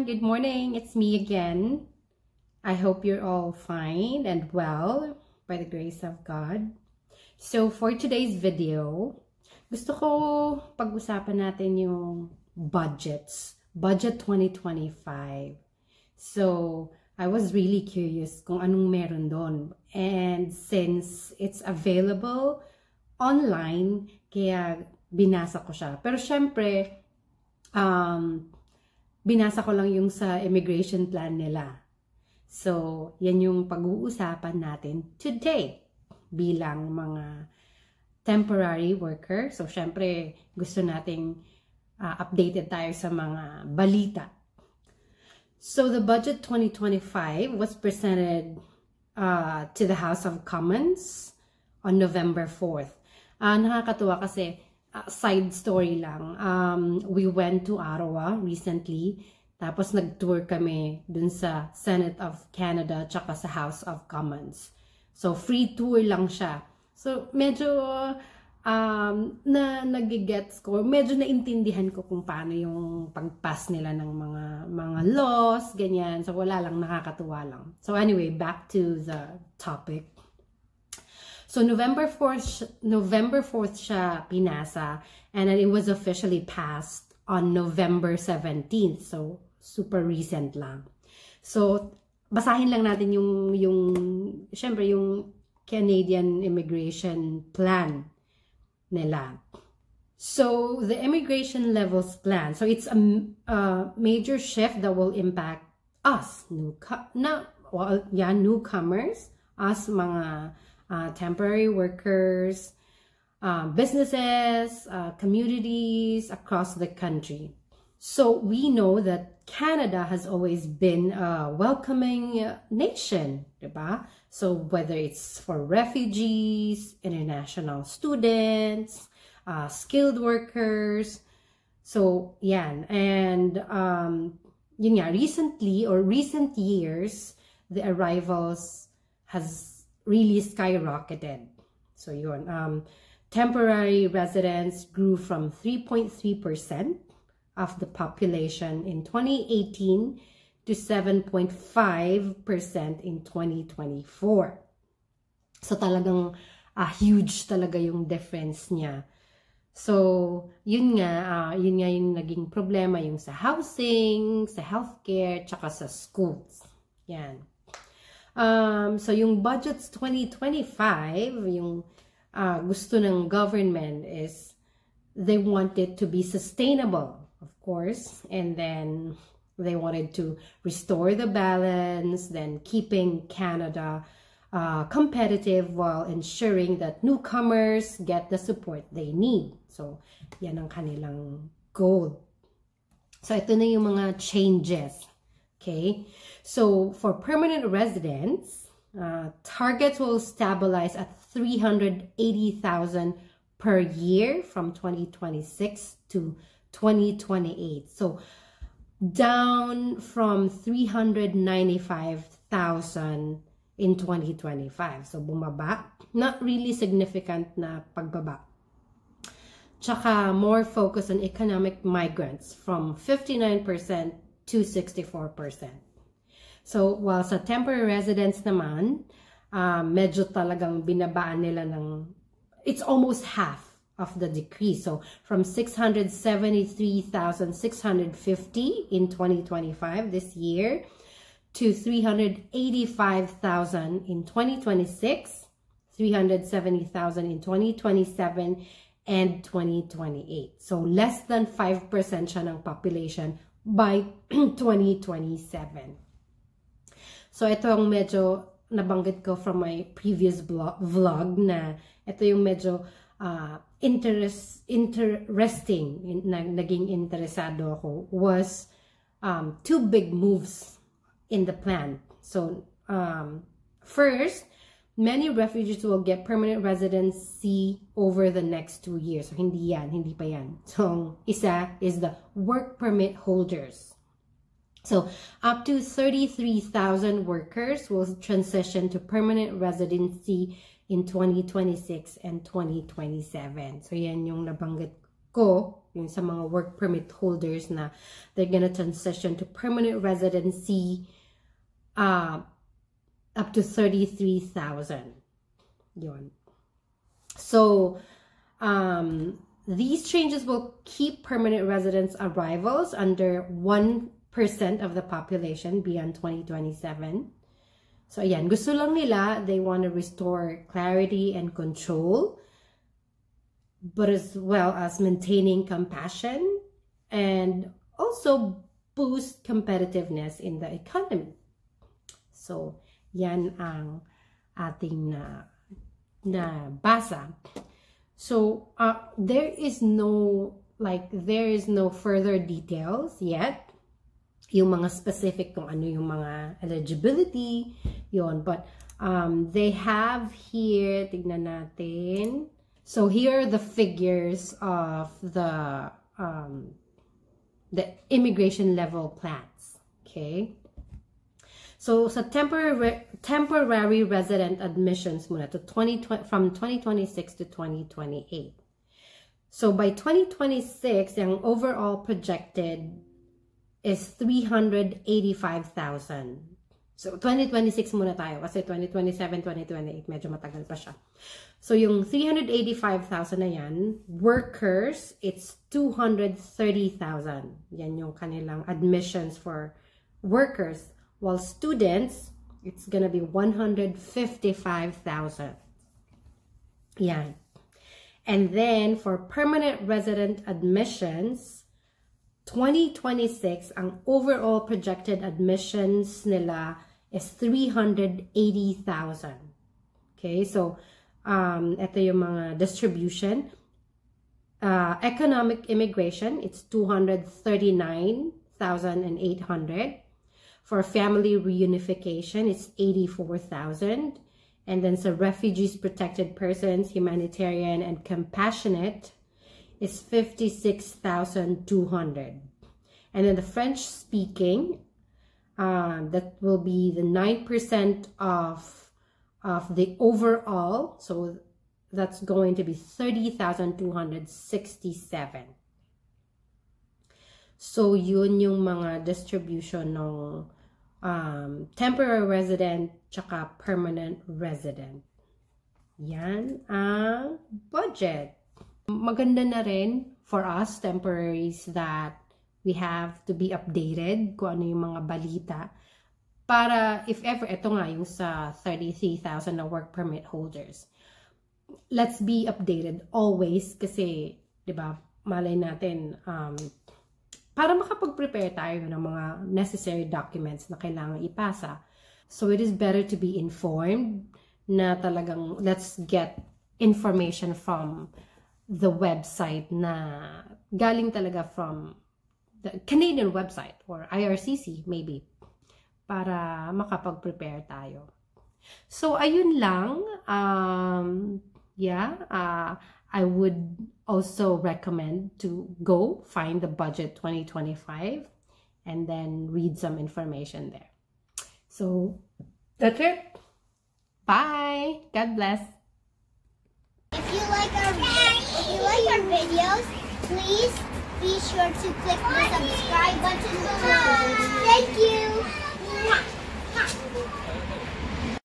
everyone, good morning. It's me again. I hope you're all fine and well by the grace of God. So for today's video, gusto ko pag-usapan natin yung budgets. Budget 2025. So I was really curious kung anong meron doon. And since it's available online, kaya binasa ko siya. Pero syempre, binasa ko lang yung sa immigration plan nila. So, yan yung pag-uusapan natin today bilang mga temporary worker. So, syempre, gusto nating updated tayo sa mga balita. So, the budget 2025 was presented to the House of Commons on November 4th. Nakakatuwa kasi, side story lang. We went to Ottawa recently. Tapos nag-tour kami dun sa Senate of Canada tsaka sa House of Commons. So free tour lang siya. So medyo nag-gets ko, medyo naintindihan ko kung paano yung pag-pass nila ng mga laws, ganyan. So wala lang, nakakatuwa lang. So anyway, back to the topic. So November 4th siya pinasa, and then it was officially passed on November 17th. So super recent lang. So basahin lang natin syempre yung Canadian immigration plan nila. So the immigration levels plan. So it's a major shift that will impact us, newcomers, us mga temporary workers, businesses, communities across the country. So we know that Canada has always been a welcoming nation, diba? So whether it's for refugees, international students, skilled workers, so yan. And yun nga, recently or recent years, the arrivals has really skyrocketed. So yun, temporary residents grew from 3.3% of the population in 2018 to 7.5% in 2024. So talagang huge talaga yung difference niya. So yun nga yung naging problema yung sa housing, sa healthcare, tsaka sa schools. Yan. So yung budgets 2025, yung gusto ng government is they want it to be sustainable, of course, and then they wanted to restore the balance, then keeping Canada competitive while ensuring that newcomers get the support they need. So yan ang kanilang goal. So ito na yung mga changes. Okay, so for permanent residents, targets will stabilize at 380,000 per year from 2026 to 2028. So down from 395,000 in 2025. So bumaba, not really significant na pagbaba. Tsaka more focus on economic migrants from 59% to 64%. So, while sa temporary residents naman, medyo talagang binabaan nila ng, it's almost half of the decrease. So, from 673,650 in 2025, this year, to 385,000 in 2026, 370,000 in 2027, and 2028. So, less than 5% siya ng population by 2027. So ito yung medyo nabanggit ko from my previous vlog na ito yung medyo interesting na naging interesado ako was two big moves in the plan. So first, many refugees will get permanent residency over the next 2 years. So, hindi pa yan. So, isa is the work permit holders. So, up to 33,000 workers will transition to permanent residency in 2026 and 2027. So, yan yung nabanggit ko yung sa mga work permit holders na they're gonna transition to permanent residency up to 33,000. Yun. So, these changes will keep permanent residence arrivals under 1% of the population beyond 2027. So, ayan, gusto lang nila, they want to restore clarity and control, but as well as maintaining compassion and also boost competitiveness in the economy. So, yan ang ating nabasa. So, there is no further details yet. Yung mga specific kung ano yung mga eligibility, yon. But they have here, tignan natin. So here are the figures of the immigration level plans. Okay. So sa temporary resident admissions muna to from 2026 to 2028. So by 2026, yung overall projected is 385,000. So 2026 muna tayo kasi 2027, 2028 medyo matagal pa siya. So yung 385,000 na yan, workers, it's 230,000. Yan yung kanilang admissions for workers. While students, it's gonna be 155,000. Yan. And then for permanent resident admissions, 2026, ang overall projected admissions nila is 380,000. Okay, so ito yung mga distribution. Economic immigration, it's 239,800. For family reunification, it's 84,000. And then so refugees, protected persons, humanitarian, and compassionate is 56,200. And then the French speaking, that will be the 9% of the overall. So that's going to be 30,267. So yun yung mga distribution ng temporary resident tsaka permanent resident. Yan ang budget. Maganda na rin for us temporaries that we have to be updated kung ano yung mga balita para if ever, ito nga yung sa 33,000 na work permit holders. Let's be updated always kasi, di ba, malay natin, para makapag-prepare tayo ng mga necessary documents na kailangan ipasa. So it is better to be informed na talagang let's get information from the website na galing talaga from the Canadian website or IRCC maybe para makapag-prepare tayo. So ayun lang. I would also recommend to go find the budget 2025 and then read some information there. So that's it. Bye. God bless. If you like our videos, please be sure to click the subscribe button below. Thank you.